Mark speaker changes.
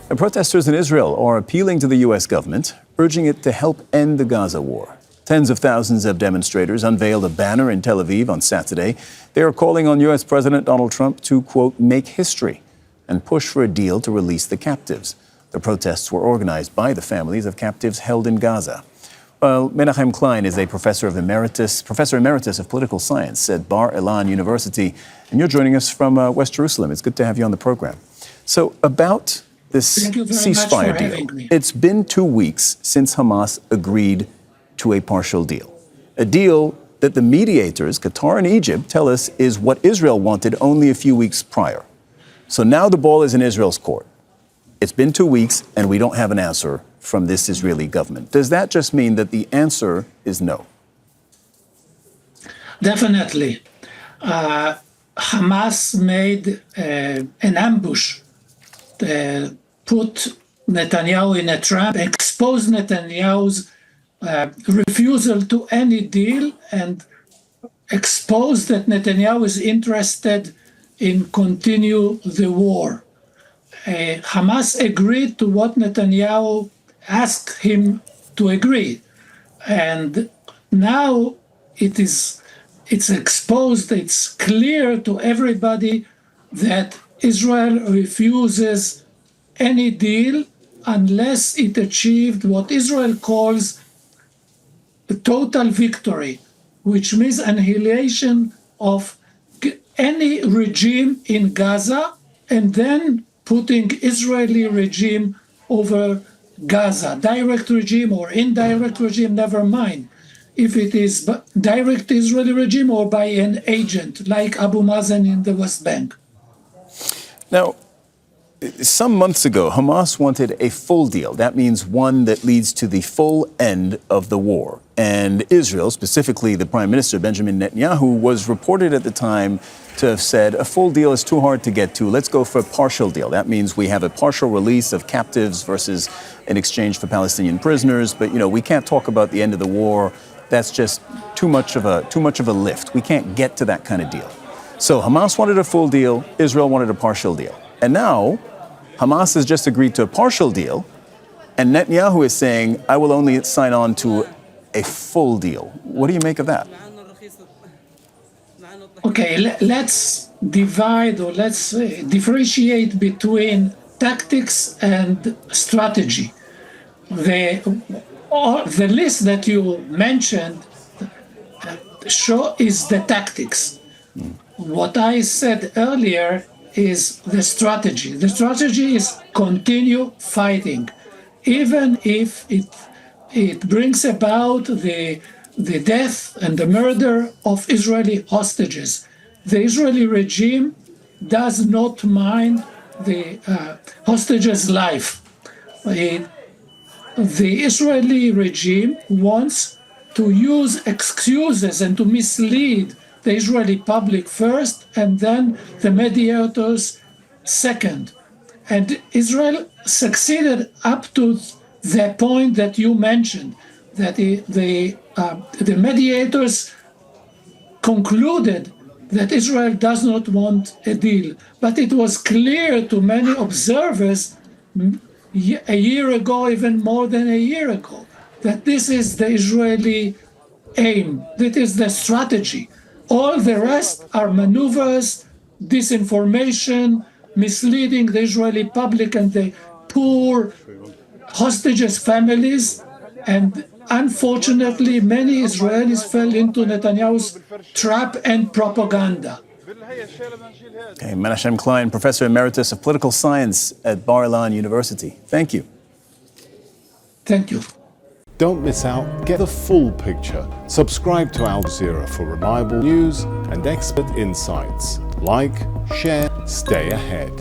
Speaker 1: The protesters in Israel are appealing to the U.S. government, urging it to help end the Gaza war. Tens of thousands of demonstrators unveiled a banner in Tel Aviv on Saturday. They are calling on U.S. President Donald Trump to, quote, make history and push for a deal to release the captives. The protests were organized by the families of captives held in Gaza. Well, Menachem Klein is a professor emeritus of political science at Bar-Ilan University, and you're joining us from West Jerusalem. It's good to have you on the program. So about this ceasefire deal, it's been 2 weeks since Hamas agreed to a partial deal, a deal that the mediators, Qatar and Egypt, tell us is what Israel wanted only a few weeks prior. So now the ball is in Israel's court. It's been 2 weeks, and we don't have an answer from this Israeli government. Does that just mean that the answer is no?
Speaker 2: Definitely. Hamas made an ambush, put Netanyahu in a trap, exposed Netanyahu's refusal to any deal, and exposed that Netanyahu is interested in continue the war. Hamas agreed to what Netanyahu asked him to agree, and now it's exposed, it's clear to everybody that Israel refuses any deal unless it achieved what Israel calls a total victory, which means annihilation of any regime in Gaza and then putting Israeli regime over Gaza, direct regime or indirect regime, never mind. If it is direct Israeli regime or by an agent like Abu Mazen in the West Bank.
Speaker 1: Now, some months ago, Hamas wanted a full deal. That means one that leads to the full end of the war. And Israel, specifically the Prime Minister Benjamin Netanyahu, was reported at the time to have said a full deal is too hard to get to. Let's go for a partial deal. That means we have a partial release of captives versus an exchange for Palestinian prisoners. But, we can't talk about the end of the war. That's just too much of a lift. We can't get to that kind of deal. So Hamas wanted a full deal. Israel wanted a partial deal. And now Hamas has just agreed to a partial deal. And Netanyahu is saying, I will only sign on to a full deal. What do you make of that?
Speaker 2: Okay, let's divide or let's differentiate between tactics and strategy. The list that you mentioned is the tactics. What I said earlier is the strategy. The strategy is continue fighting, even if it brings about the death and the murder of Israeli hostages. The Israeli regime does not mind the hostages' life. The Israeli regime wants to use excuses and to mislead the Israeli public first and then the mediators second. And Israel succeeded up to the point that you mentioned, that the mediators concluded that Israel does not want a deal. But it was clear to many observers a year ago, even more than a year ago, that this is the Israeli aim, that is the strategy. All the rest are maneuvers, disinformation, misleading the Israeli public and the poor hostages' families. And unfortunately, many Israelis fell into Netanyahu's trap and propaganda.
Speaker 1: Okay, Menachem Klein, Professor Emeritus of Political Science at Bar-Ilan University. Thank you.
Speaker 2: Thank you.
Speaker 3: Don't miss out. Get the full picture. Subscribe to Al Jazeera for reliable news and expert insights. Like, share, stay ahead.